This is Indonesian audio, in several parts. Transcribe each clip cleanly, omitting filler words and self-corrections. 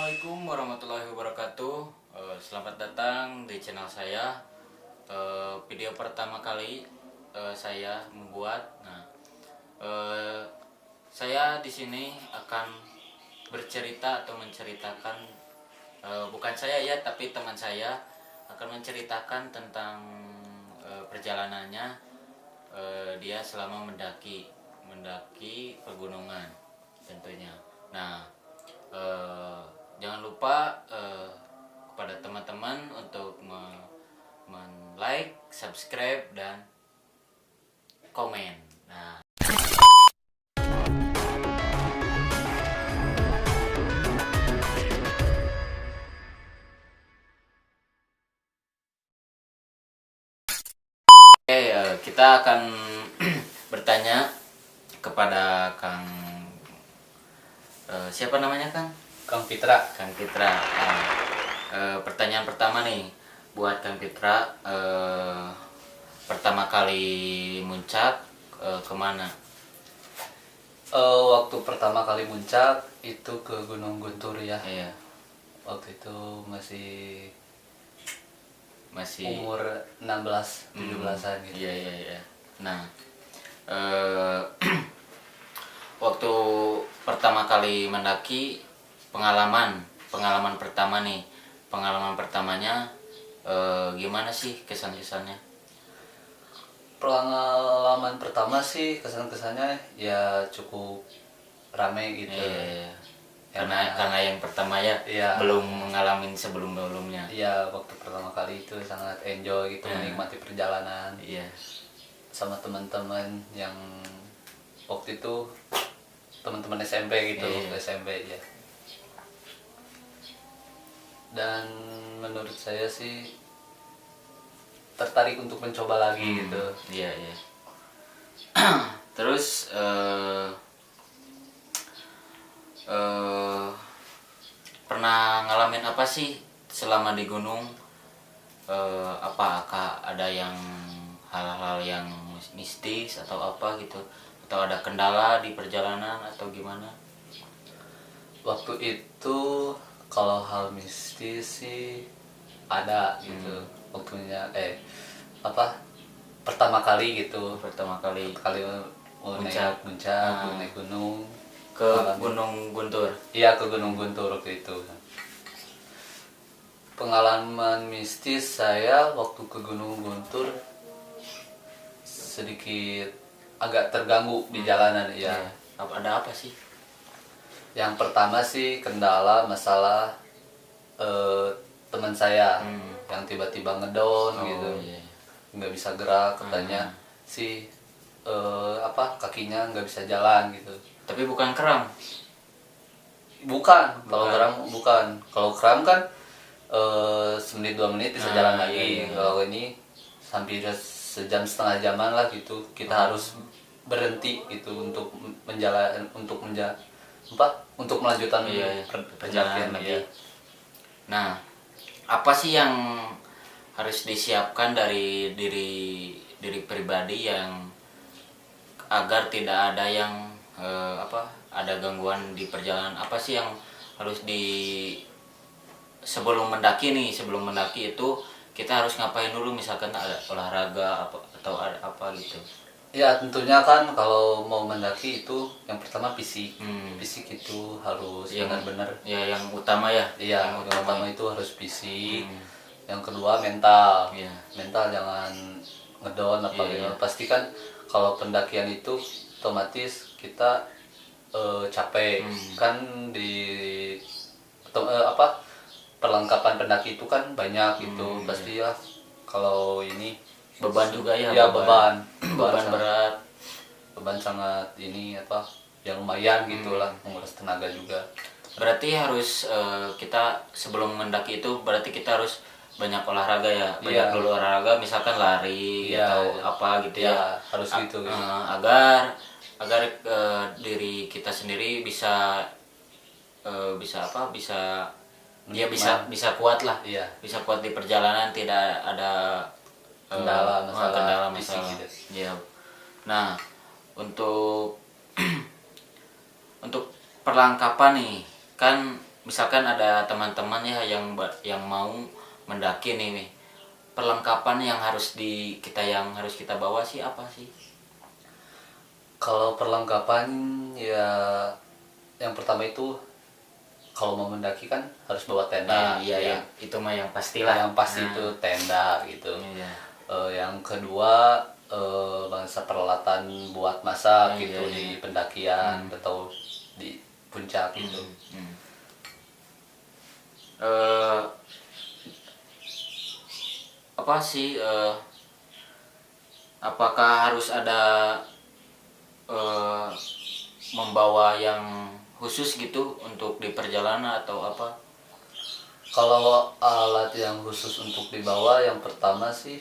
Assalamualaikum warahmatullahi wabarakatuh. Selamat datang di channel saya. Video pertama kali saya membuat. Saya di sini akan bercerita atau menceritakan, bukan saya ya, tapi teman saya akan menceritakan tentang perjalanannya dia selama mendaki pegunungan tentunya. Nah, jangan lupa kepada teman-teman untuk like, subscribe, dan komen. Nah, kita akan bertanya kepada Kang, siapa namanya Kang? Kang Fitra. Kang Fitra. Pertanyaan pertama nih buat Kang Fitra. Pertama kali muncak kemana? Waktu pertama kali muncak itu ke Gunung Guntur ya. Iya. Waktu itu masih Masih umur 16 17-an gitu. Iya. Nah, waktu pertama kali mendaki, pengalaman pertama nih, pengalaman pertamanya gimana sih kesan-kesannya? Pengalaman pertama sih kesan-kesannya ya cukup rame gitu. Iya. Karena yang pertama ya, Iya. belum mengalami sebelumnya. Iya, waktu pertama kali itu sangat enjoy gitu, menikmati perjalanan Iya. sama teman-teman yang waktu itu teman-teman SMP gitu. Iya. Waktu SMP ya. Dan menurut saya sih tertarik untuk mencoba lagi gitu. Iya. Terus pernah ngalamin apa sih selama di gunung? Apakah ada yang hal-hal yang mistis atau apa gitu, atau ada kendala di perjalanan atau gimana? Waktu itu kalau hal mistis sih ada gitu. Waktunya pertama kali gitu. Pertama kali Mau Puncak. naik gunung ke Gunung Guntur. Iya, ke Gunung Guntur waktu itu. Pengalaman mistis saya waktu ke Gunung Guntur sedikit agak terganggu di jalanan ya. Ada apa sih? Yang pertama sih kendala masalah teman saya yang tiba-tiba ngedown gitu, Iya. nggak bisa gerak katanya sih, kakinya nggak bisa jalan gitu. Tapi bukan kram. Bukan, kalau Bukan. kram bukan. Kalau kram kan semenit 2 menit bisa jalan lagi. Iya. Kalau ini hampir sejam setengah jaman lah gitu. Kita harus berhenti gitu untuk untuk melanjutkan Perjalanan pendakian lagi. ya. Nah, apa sih yang harus disiapkan dari diri pribadi yang agar tidak ada yang ada gangguan di perjalanan? Apa sih yang harus sebelum mendaki itu kita harus ngapain dulu, misalkan ada olahraga atau ada apa gitu? Ya tentunya kan kalau mau mendaki itu yang pertama fisik. Fisik itu harus benar-benar. Ya, yang utama ya. Iya, yang pertama itu harus fisik. Yang kedua mental. Iya. Mental jangan ngedown apa gitu. Pasti kan kalau pendakian itu otomatis kita capek. Kan perlengkapan pendaki itu kan banyak gitu. Pasti ya kalau ini Beban juga ya. Ya beban berat. Beban sangat yang lumayan gitulah, menguras tenaga juga. Berarti harus kita sebelum mendaki itu berarti kita harus banyak olahraga ya. Banyak dulu olahraga, misalkan lari atau apa gitu ya. Harus gitu. Agar diri kita sendiri bisa bisa kuat lah. Iya. Bisa kuat di perjalanan, tidak ada kendala masalah masalah. gitu. Ya. Nah, untuk perlengkapan nih kan misalkan ada teman-teman ya yang mau mendaki nih, perlengkapan yang harus kita bawa sih apa sih? Kalau perlengkapan ya yang pertama itu kalau mau mendaki kan harus bawa tenda. Iya, ya. ya, itu mah yang pastilah. Yang pasti itu tenda gitu. Iya. Yang kedua bangsa peralatan buat masak Iya, gitu iya. di pendakian atau di puncak gitu. Apa sih apakah harus ada eh, membawa yang khusus gitu untuk di perjalanan atau apa? Kalau alat yang khusus untuk dibawa yang pertama sih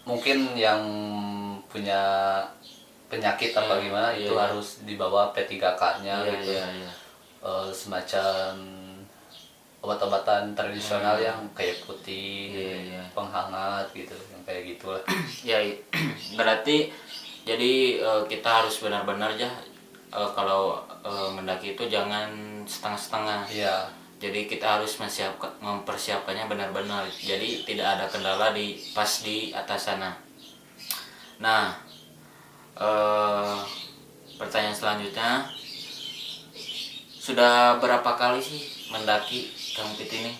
mungkin yang punya penyakit apa gimana iya, itu iya. harus dibawa P3K-nya Iya, gitu. iya, iya. Semacam obat-obatan tradisional yang kayak putih, Iya, iya. penghangat gitu, yang kayak gitulah. Ya, berarti jadi kita harus benar-benar ya kalau mendaki itu jangan setengah-setengah. Iya. Jadi kita harus mempersiapkannya benar-benar. Jadi tidak ada kendala pas di atas sana. Nah, pertanyaan selanjutnya, sudah berapa kali sih mendaki Kang Pit ini?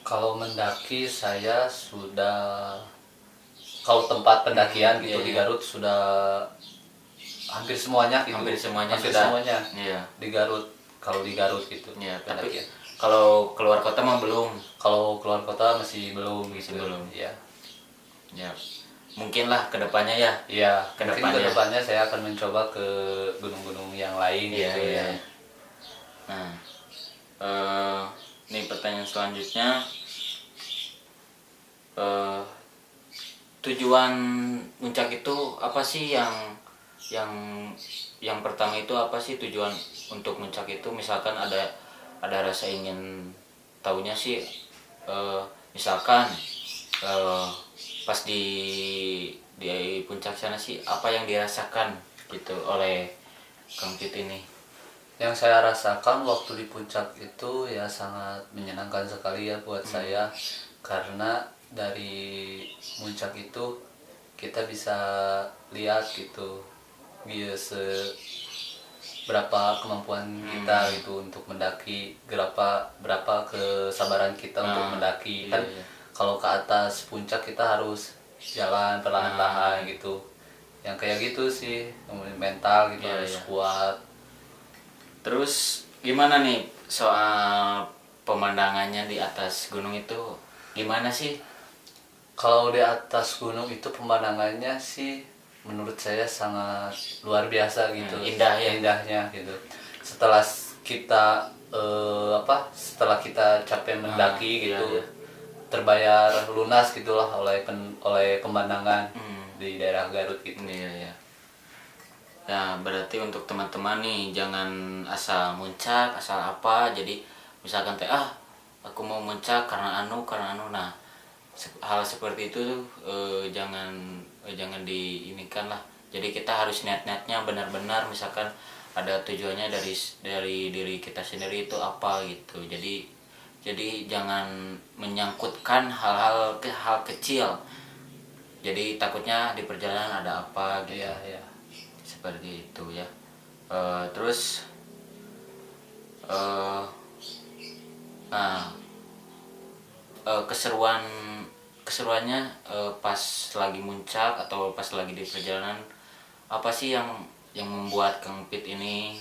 Kalau mendaki saya sudah, kalau tempat pendakian gitu iya, di iya. Garut sudah hampir semuanya gitu. Hampir semuanya Hampir sudah. semuanya Iya. di Garut. Kalau di Garut gitu. Ya, tapi pendakian. kalau keluar kota mah belum. Kalau keluar kota masih belum Masih gitu. belum. Iya. Ya, mungkin lah kedepannya ya. Iya, mungkin Kedepannya. kedepannya saya akan mencoba ke gunung-gunung yang lain Iya, gitu iya. ya. Nah, ini pertanyaan selanjutnya, tujuan puncak itu apa sih yang yang pertama itu apa sih tujuan untuk puncak itu? Misalkan ada rasa ingin tahunya sih, misalkan pas di puncak sana sih apa yang dirasakan gitu oleh Kang Pit ini? Yang saya rasakan waktu di puncak itu ya sangat menyenangkan sekali ya buat saya, karena dari puncak itu kita bisa lihat gitu berapa kemampuan kita gitu untuk mendaki, berapa kesabaran kita untuk mendaki iya, kan. iya. Kalau ke atas puncak kita harus jalan perlahan-lahan gitu, yang kayak gitu sih, mental gitu Iya, harus iya. kuat. Terus gimana nih soal pemandangannya di atas gunung itu gimana sih? Kalau di atas gunung itu pemandangannya sih menurut saya sangat luar biasa gitu. Indah ya. Indahnya gitu. Setelah kita setelah kita capek mendaki iya, gitu, iya. terbayar lunas gitulah oleh pemandangan di daerah Garut gitu. Iya, iya. Ya, berarti untuk teman-teman nih jangan asal muncak, asal apa. Jadi misalkan aku mau muncak karena anu. Nah, hal seperti itu tuh jangan diinikan lah. Jadi kita harus niat-niatnya benar-benar, misalkan ada tujuannya dari diri kita sendiri itu apa gitu. Jadi jangan menyangkutkan hal kecil. Jadi takutnya di perjalanan ada apa gitu. Iya, iya. Seperti itu ya. Terus keseruannya pas lagi muncak atau pas lagi di perjalanan, apa sih yang membuat Kang Pit ini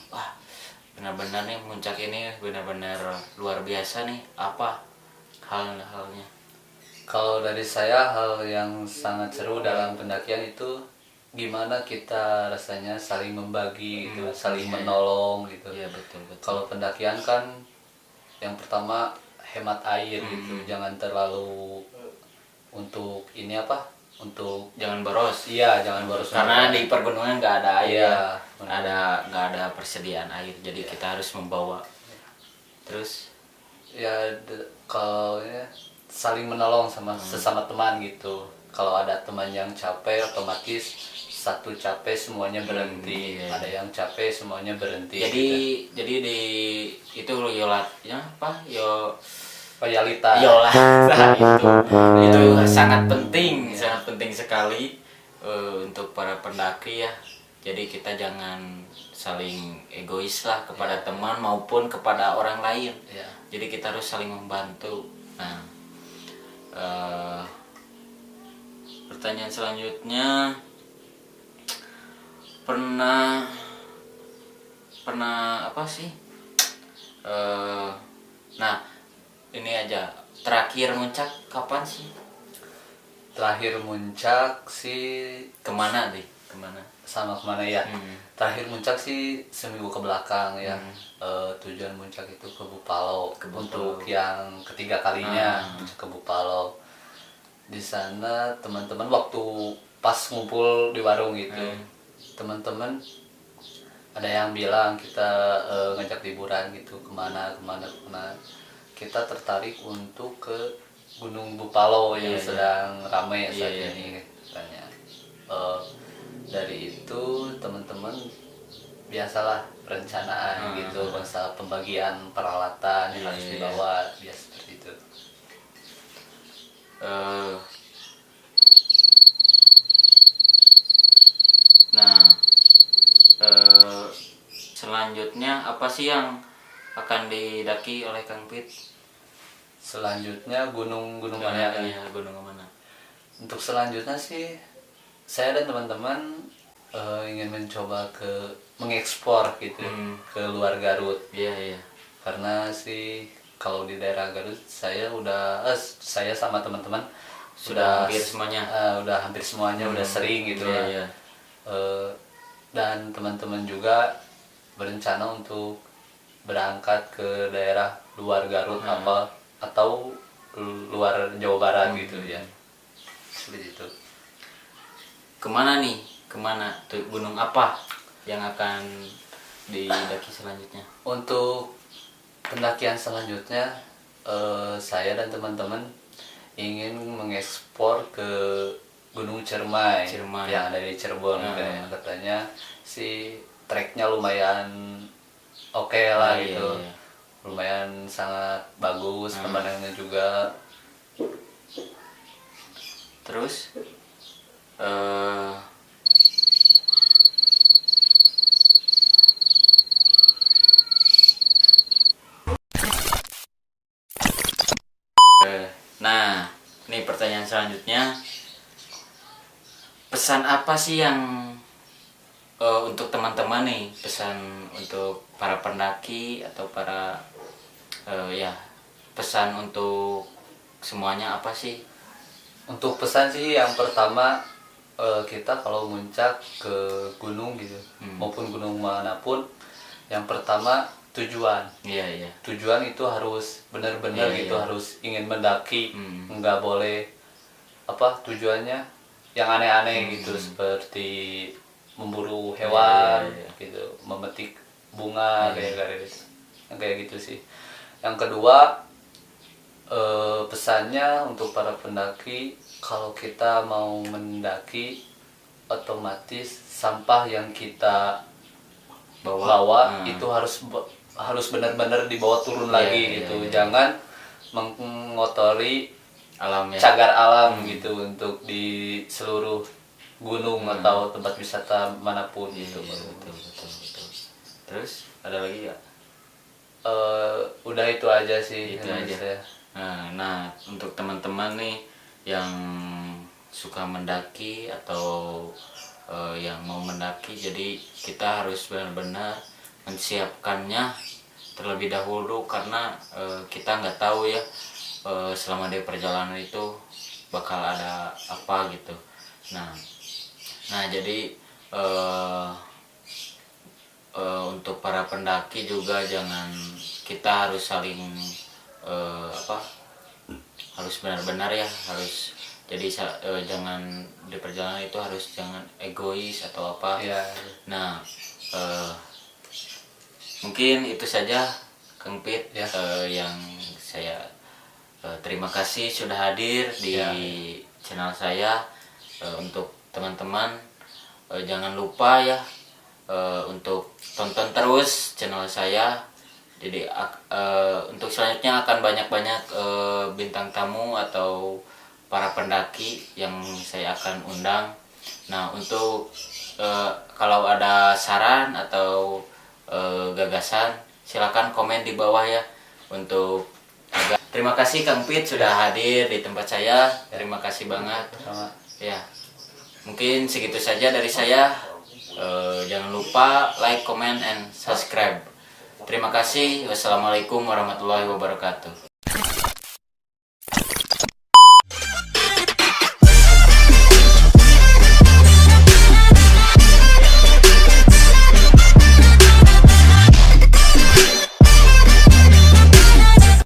benar-benar nih muncak ini benar-benar luar biasa nih, apa hal-halnya? Kalau dari saya hal yang sangat seru dalam pendakian itu gimana kita rasanya saling membagi gitu, saling menolong gitu. Iya, betul. Kalau pendakian kan yang pertama hemat air gitu, jangan terlalu untuk untuk Jangan boros. iya, jangan boros Karena di pergunungan nggak ada air. Iya, nggak ada persediaan air, jadi kita harus membawa. Terus ya kalau ya, saling menolong sama sesama teman gitu. Kalau ada teman yang capek otomatis satu capek semuanya berhenti, iya. ada yang capek semuanya berhenti. Jadi gitu. jadi di itu yolatnya apa yo Loyalitas. yola nah, itu sangat penting, sangat penting sekali untuk para pendaki ya. Jadi kita jangan saling egois lah kepada teman maupun kepada orang lain. Ya. Jadi kita harus saling membantu. Nah, pertanyaan selanjutnya, pernah apa sih? Nah, ini aja, terakhir muncak kapan sih? Terakhir muncak sih Kemana deh? Kemana? sama kemana ya? Terakhir muncak sih seminggu ke belakang ya. Tujuan muncak itu ke Bupalo, untuk yang ketiga kalinya ke Bupalo. Di sana teman-teman waktu pas ngumpul di warung gitu, teman-teman ada yang bilang kita ngajak liburan gitu kemana. Kita tertarik untuk ke Gunung Bupalo yang sedang ramai saat ini katanya. Dari itu teman-teman biasalah perencanaan gitu, masalah pembagian peralatan yang harus dibawa, biasa seperti itu. Nah, selanjutnya apa sih yang akan didaki oleh Kang Pit? Selanjutnya gunung mana ya? Gunung mana? Untuk selanjutnya sih saya dan teman-teman ingin mencoba mengekspor gitu ke luar Garut. Iya. Karena sih kalau di daerah Garut saya sama teman-teman Sudah hampir semuanya. Hampir semuanya udah sering gitu lah. Iya. Dan teman-teman juga berencana untuk berangkat ke daerah luar Garut atau luar Jawa Barat gitu ya. Seperti itu. Kemana nih? Kemana? Tuh, gunung apa yang akan didaki selanjutnya? Untuk pendakian selanjutnya saya dan teman-teman ingin mengekspor ke Gunung Ciremai yang ada di Cirebon. Katanya si treknya lumayan oke lah gitu. Iya. Lumayan sangat bagus, pemandangannya juga. Terus nah, ini pertanyaan selanjutnya, pesan apa sih yang untuk teman-teman nih, pesan untuk para pendaki atau para pesan untuk semuanya apa sih? Untuk pesan sih yang pertama, kita kalau muncak ke gunung gitu maupun gunung manapun, yang pertama tujuan. Iya. Tujuan itu harus benar-benar gitu, harus ingin mendaki. Nggak boleh tujuannya yang aneh-aneh gitu, seperti memburu hewan gitu, memetik bunga kayak gitu sih. Yang kedua, pesannya untuk para pendaki, kalau kita mau mendaki otomatis sampah yang kita bawa itu harus benar-benar dibawa turun lagi gitu. Jangan mengotori alam ya, cagar alam gitu untuk di seluruh gunung atau tempat wisata manapun gitu. Betul. Terus ada lagi ya? Udah itu aja sih Itu yang aja. saya. Nah, untuk teman-teman nih yang suka mendaki atau yang mau mendaki, jadi kita harus benar-benar menyiapkannya terlebih dahulu, karena kita nggak tahu ya selama di perjalanan itu bakal ada apa gitu. Nah jadi untuk para pendaki juga kita harus saling harus benar-benar ya, harus jadi jangan di perjalanan itu jangan egois atau apa. Nah mungkin itu saja Kang Pit yang saya terima kasih sudah hadir di channel saya. Untuk teman-teman jangan lupa ya untuk tonton terus channel saya. Jadi untuk selanjutnya akan banyak-banyak bintang tamu atau para pendaki yang saya akan undang. Nah, untuk kalau ada saran atau gagasan, silakan komen di bawah ya. Terima kasih Kang Pit sudah hadir di tempat saya. Terima kasih banget. Sama. Ya, mungkin segitu saja dari saya. Jangan lupa like, comment, and subscribe. Terima kasih. Wassalamualaikum warahmatullahi wabarakatuh.